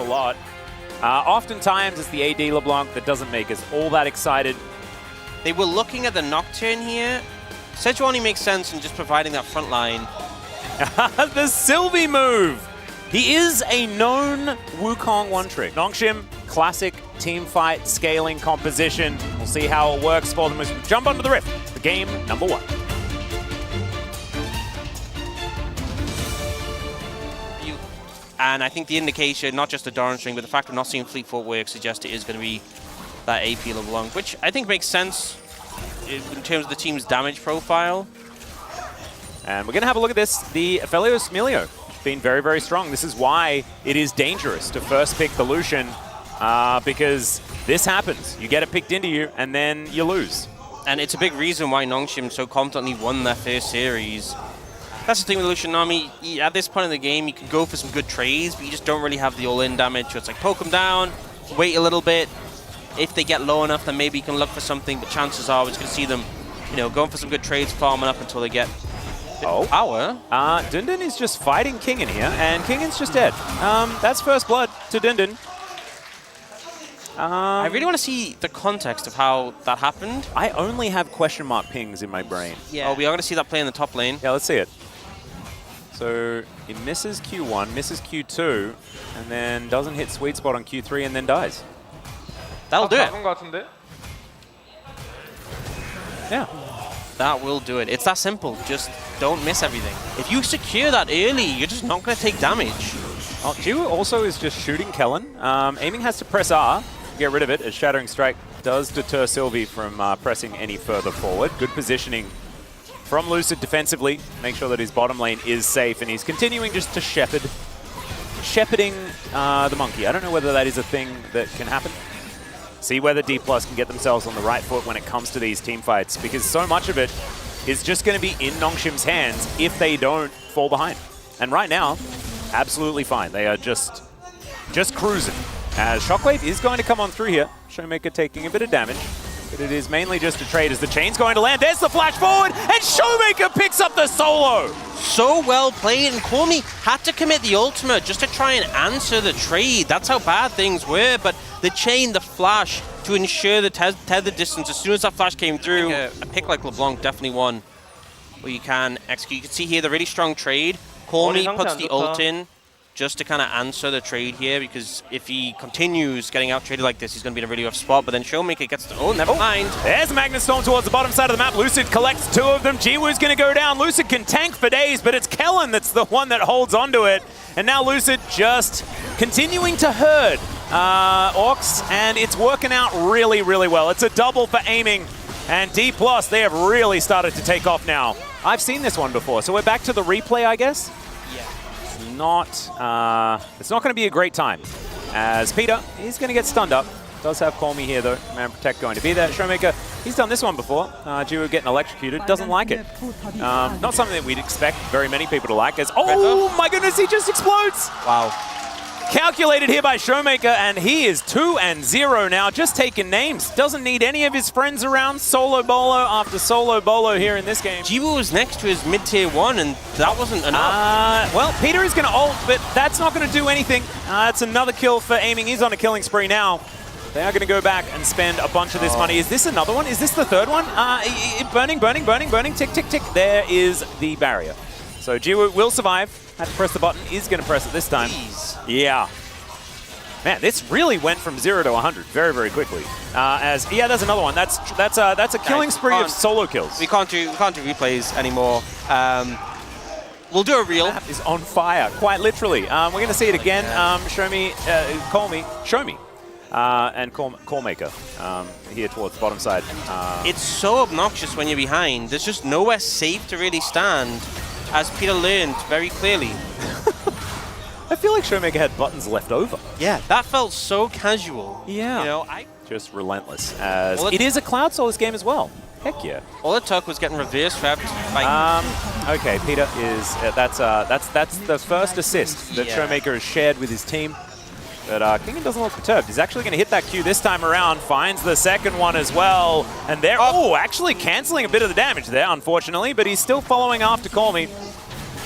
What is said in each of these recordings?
a lot. Oftentimes, it's the AD LeBlanc that doesn't make us all that excited. They were looking at the Nocturne here. Sejuani makes sense in just providing that front line. The Sylvie move! He is a known Wukong one-trick. Nongshim, classic team fight, scaling composition. We'll see how it works for them as we jump onto the rift for game number 1. And I think the indication, not just the Doran string, but the fact we're not seeing Fleet Footwork suggests it is going to be that AP LeBlanc, which I think makes sense in terms of the team's damage profile. And we're going to have a look at this. The Aphelios Melio been very, very strong. This is why it is dangerous to first pick the Lucian, because this happens. You get it picked into you, and then you lose. And it's a big reason why Nongshim so confidently won their first series. That's the thing with Lucian Nami. At this point in the game, you can go for some good trades, but you just don't really have the all-in damage. So it's like poke them down, wait a little bit. If they get low enough, then maybe you can look for something. But chances are we're just going to see them, going for some good trades, farming up until they get power. Dundun is just fighting Kingen here, and Kingen's just dead. That's first blood to Dundun. I really want to see the context of how that happened. I only have question mark pings in my brain. Yeah. Oh, we are going to see that play in the top lane. Yeah, let's see it. So he misses Q1, misses Q2, and then doesn't hit sweet spot on Q3 and then dies. That'll do it. Yeah. That will do it. It's that simple. Just don't miss everything. If you secure that early, you're just not going to take damage. Oh, Jiwoo also is just shooting Kellen. Aiming has to press R to get rid of it, as Shattering Strike does deter Sylvie from pressing any further forward. Good positioning from Lucid defensively. Make sure that his bottom lane is safe, and he's continuing just to shepherding the monkey. I don't know whether that is a thing that can happen. See whether Dplus can get themselves on the right foot when it comes to these team fights, because so much of it is just going to be in Nongshim's hands if they don't fall behind. And right now, absolutely fine. They are just cruising. As Shockwave is going to come on through here. Showmaker taking a bit of damage, but it is mainly just a trade as the chain's going to land. There's the flash forward, and Showmaker picks up the solo. So well played, and Cormy had to commit the ultimate just to try and answer the trade. That's how bad things were, but the chain, the flash, to ensure the tether distance, as soon as that flash came through, a pick like LeBlanc definitely won. Well, you can execute. You can see here the really strong trade. Cormy puts the ult in just to kind of answer the trade here, because if he continues getting out-traded like this, he's going to be in a really rough spot. But then Showmaker gets to... Oh, never mind. There's a Magnet Storm towards the bottom side of the map. Lucid collects 2 of them. Jiwoo's going to go down. Lucid can tank for days, but it's Kellen that's the one that holds onto it. And now Lucid just continuing to herd Orcs, and it's working out really, really well. It's a double for aiming, and Dplus, they have really started to take off now. I've seen this one before, so we're back to the replay, I guess? Yeah. It's not going to be a great time, as Peter, he's going to get stunned up. Does have Call Me here, though. Man Protect going to be there. Showmaker, he's done this one before. Jiwoo getting electrocuted, doesn't like it. Not something that we'd expect very many people to like, as... Oh my goodness, he just explodes! Wow. Calculated here by Showmaker, and he is 2-0 now, just taking names. Doesn't need any of his friends around. Solo bolo after solo bolo here in this game. Jiwoo was next to his mid-tier 1, and that wasn't enough. Well, Peter is going to ult, but that's not going to do anything. It's another kill for aiming. He's on a killing spree now. They are going to go back and spend a bunch of this money. Is this another one? Is this the third one? Burning. Tick, tick, tick. There is the barrier. So Jiwoo will survive. Had to press the button. Is going to press it this time. Jeez. Yeah. Man, this really went from 0 to 100 very, very quickly. There's another one. That's a killing spree of solo kills. We can't do replays anymore. We'll do a reel. The map is on fire, quite literally. We're going to see it again. Show me, and Callmaker here towards the bottom side. It's so obnoxious when you're behind. There's just nowhere safe to really stand, as Peter learned very clearly. I feel like Showmaker had buttons left over. Yeah, that felt so casual. Yeah. Just relentless. As it is a Cloud Souls game as well. Heck yeah. All it took was getting reverse trapped by... Okay, Peter is... that's the first assist that Showmaker has shared with his team. But Kingen doesn't look perturbed. He's actually going to hit that Q this time around. Finds the second one as well. And they're actually cancelling a bit of the damage there, unfortunately. But he's still following after Call Me.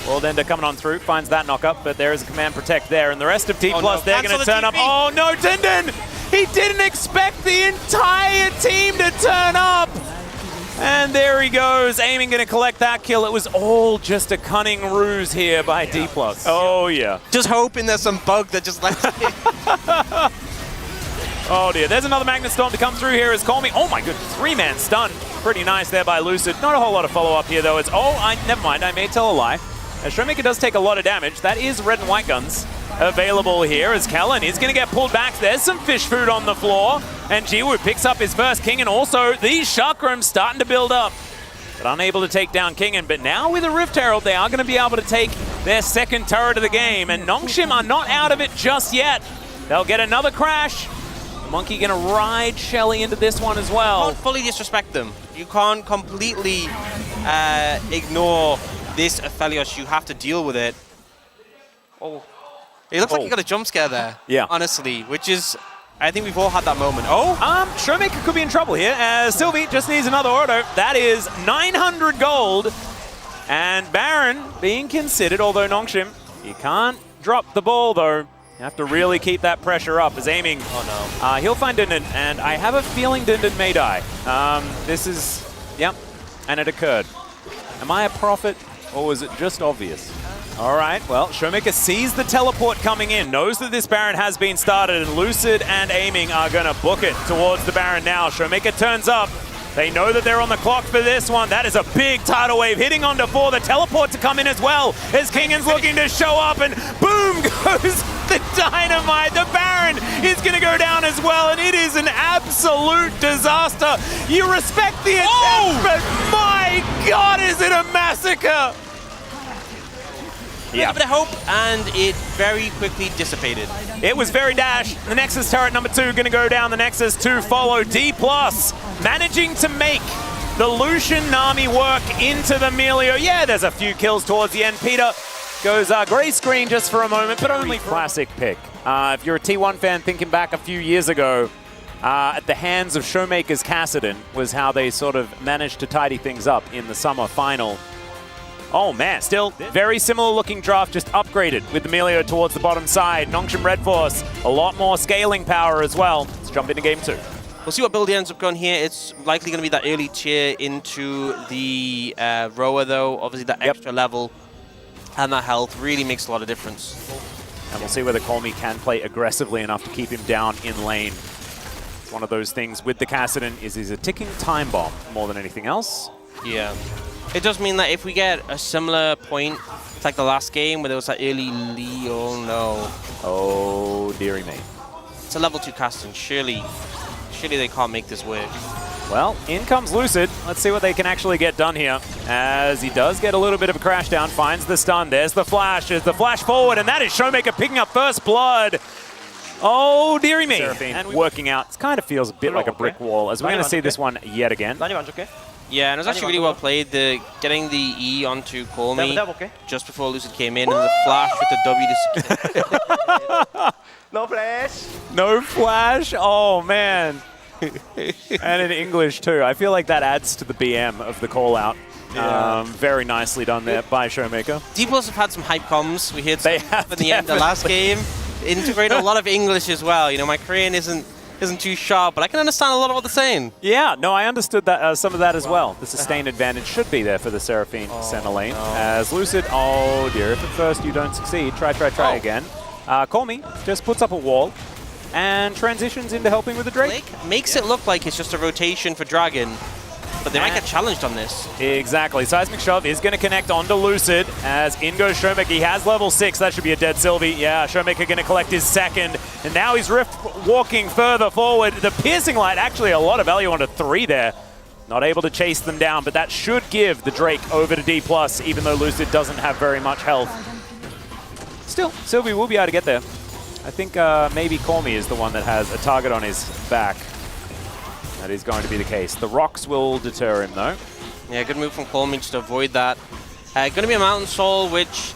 World Ender coming on through, finds that knock-up, but there is a command protect there, and the rest of Dplus, no. they're going to turn up. Oh no, Tindon! He didn't expect the entire team to turn up! And there he goes, aiming going to collect that kill. It was all just a cunning ruse here by Dplus. Oh yeah. Just hoping there's some bug that just left it. Oh dear, there's another Magnet Storm to come through here as Call Me. Oh my goodness, 3-man stun. Pretty nice there by Lucid. Not a whole lot of follow-up here though. It's, never mind, I may tell a lie. As Showmaker does take a lot of damage. That is red and white guns available here as Kellen is going to get pulled back. There's some fish food on the floor. And Jiwoo picks up his first King, and also these chakrams starting to build up. But unable to take down Kingen. But now with a Rift Herald, they are going to be able to take their second turret of the game. And Nongshim are not out of it just yet. They'll get another crash. Monkey going to ride Shelly into this one as well. You can't fully disrespect them. You can't completely ignore this Aphelios. You have to deal with it. Oh. It looks like you got a jump scare there. Yeah. Honestly, which is, I think we've all had that moment. Oh! Showmaker could be in trouble here as Sylvie just needs another auto. That is 900 gold. And Baron being considered, although Nongshim, you can't drop the ball though. You have to really keep that pressure up as aiming. Oh no. He'll find Dindon, and I have a feeling Dindon may die. This is, yep, and it occurred. Am I a prophet, or was it just obvious? All right, well, Showmaker sees the teleport coming in, knows that this Baron has been started, and Lucid and Aiming are going to book it towards the Baron now. Showmaker turns up. They know that they're on the clock for this one. That is a big tidal wave hitting onto 4. The teleport to come in as well as Kingen's looking to show up, and boom goes the dynamite. The Baron is going to go down as well, and it is an absolute disaster. You respect the attempt, but my God, is it a massacre? Yeah. A bit of hope, and it very quickly dissipated. It was very dash. The Nexus turret number 2 going to go down. The Nexus to follow. Dplus managing to make the Lucian Nami work into the Melio. Yeah, there's a few kills towards the end. Peter goes gray screen just for a moment, but only classic pick. If you're a T1 fan thinking back a few years ago, at the hands of Showmaker's Kassadin was how they sort of managed to tidy things up in the summer final. Oh man, still very similar looking draft, just upgraded with the Melio towards the bottom side. Nongshim RedForce, a lot more scaling power as well. Let's jump into game 2. We'll see what build he ends up going here. It's likely going to be that early tier into the rower though. Obviously that extra level and that health really makes a lot of difference. And we'll see whether Colmy can play aggressively enough to keep him down in lane. It's one of those things with the Kassadin is he's a ticking time bomb more than anything else. Yeah. It does mean that if we get a similar point, it's like the last game where there was that early Leo, no. Oh, dearie me. It's a level 2 Kassadin. Surely they can't make this work. Well, in comes Lucid. Let's see what they can actually get done here. As he does get a little bit of a crash down, finds the stun. There's the flash. There's the flash forward, and that is Showmaker picking up first blood. Oh, dearie me. And working out. It kind of feels a bit like a brick wall, as we're going to see this one yet again. Yeah, and it was actually really well played. Getting the E onto Colmy just before Lucid came in, and the flash with the W to No flash. No flash? Oh, man. And in English, too. I feel like that adds to the BM of the call-out. Yeah. Very nicely done there by Showmaker. Dplus have had some hype comms. We heard some in the end of the last game. Integrated a lot of English as well. You know, my Korean isn't too sharp, but I can understand a lot of what they're saying. Yeah, no, I understood that some of that as well. The sustain advantage should be there for the Seraphine center lane. No. As Lucid, oh dear, if at first you don't succeed, try again. Colmy just puts up a wall and transitions into helping with the Drake. Makes it look like it's just a rotation for Dragon, but they might get challenged on this. Exactly. Seismic Shove is going to connect onto Lucid as in goes Showmaker. He has level 6. That should be a dead Sylvie. Yeah, Showmaker going to collect his second. And now he's Rift walking further forward. The Piercing Light, actually a lot of value onto 3 there. Not able to chase them down, but that should give the Drake over to Dplus, even though Lucid doesn't have very much health. Still, Sylvie will be able to get there. I think maybe Colmy is the one that has a target on his back. That is going to be the case. The rocks will deter him, though. Yeah, good move from Colmy just to avoid that. Going to be a Mountain Soul, which,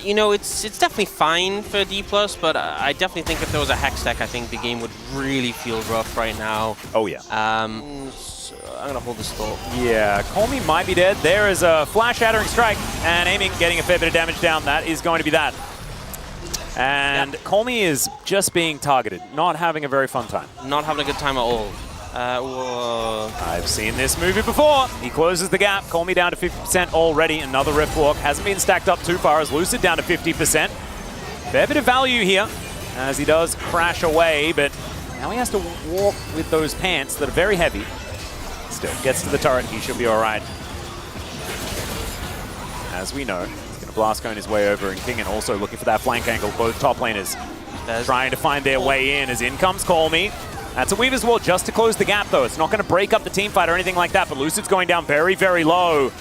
you know, it's definitely fine for Dplus, but I definitely think if there was a Hex deck, I think the game would really feel rough right now. Oh, yeah. I'm gonna hold this thought. Yeah, Colmy might be dead. There is a flash shattering strike, and aiming, getting a fair bit of damage down. That is going to be that. And Colmy is just being targeted, not having a very fun time. Not having a good time at all. Whoa. I've seen this movie before. He closes the gap. Colmy down to 50% already. Another Rift Walk. Hasn't been stacked up too far as Lucid down to 50%. Fair bit of value here as he does crash away, but now he has to walk with those pants that are very heavy. Still, gets to the turret. He should be all right. As we know, he's going to blast cone his way over, and Kingen also looking for that flank angle. Both top laners trying to find their way in as in comes Colmy. That's a Weaver's Wall just to close the gap, though. It's not going to break up the team fight or anything like that, but Lucid's going down very, very low.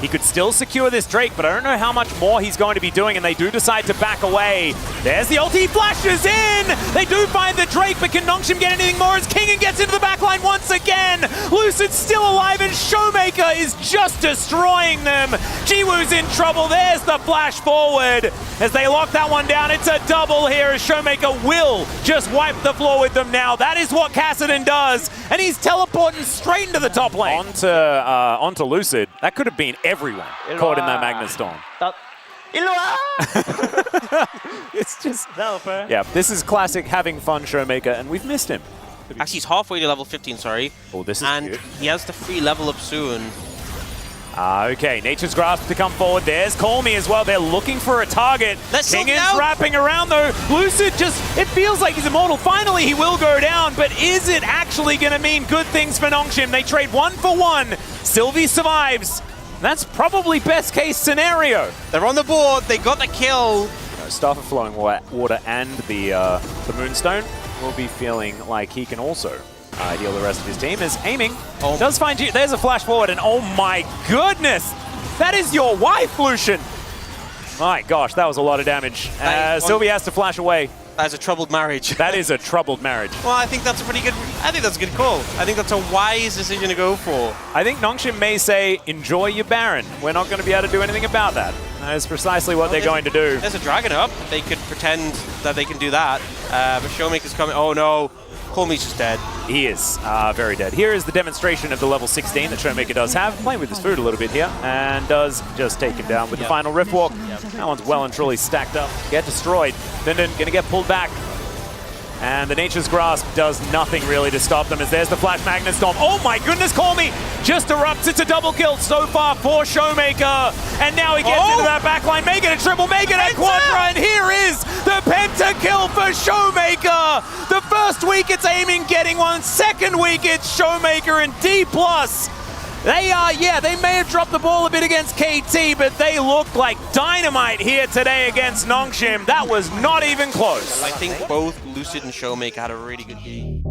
He could still secure this Drake, but I don't know how much more he's going to be doing, and they do decide to back away. There's the ulti, flashes in! They do find the Drake, but can Nongshim get anything more as Kingen gets into the backline once again? Lucid's still alive, and Showmaker is just destroying them. Jiwoo's in trouble. There's the flash forward. As they lock that one down, it's a double here as Showmaker will just wipe the floor with them now. That is what Kassadin does, and he's teleporting straight into the top lane. Onto Lucid. That could have been everyone caught in that Magnet Storm. It's just... Yeah, this is classic having fun Showmaker, and we've missed him. Actually, he's halfway to level 15, sorry. Oh, this is and good. He has the free level up soon. Okay, Nature's Grasp to come forward. There's Colmy as well. They're looking for a target. Kingen's wrapping around, though. Lucid just, it feels like he's immortal. Finally, he will go down, but is it actually going to mean good things for Nongshim? They trade 1 for 1. Sylvie survives. That's probably best case scenario. They're on the board. They got the kill. Staff of Flowing Water and the Moonstone will be feeling like he can also heal the rest of his team. As aiming does find you. There's a flash forward, and oh my goodness, that is your wife, Lucian. My gosh, that was a lot of damage. Sylvie has to flash away. That's a troubled marriage. That is a troubled marriage. Well, I think that's a pretty good. I think that's a good call. I think that's a wise decision to go for. I think Nongshim may say, "Enjoy your Baron. We're not going to be able to do anything about that." That is precisely what they're going to do. There's a dragon up. They could pretend that they can do that. But Showmaker's coming. Oh no. Colmy's just dead. He is very dead. Here is the demonstration of the level 16 that Showmaker does have. Playing with his food a little bit here, and does just take him down with the final Rift Walk. That one's well and truly stacked up. Get destroyed. Linden going to get pulled back. And the Nature's Grasp does nothing really to stop them as there's the Flash Magnet Storm. Oh my goodness, Colmy just erupts. It's a double kill so far for Showmaker. And now he gets into that backline, make it a triple, make it a quadra, and here is the pentakill for Showmaker. The first week it's aiming, getting one. Second week it's Showmaker and Dplus. They may have dropped the ball a bit against KT, but they look like dynamite here today against Nongshim. That was not even close. I think both Lucid and Showmaker had a really good game.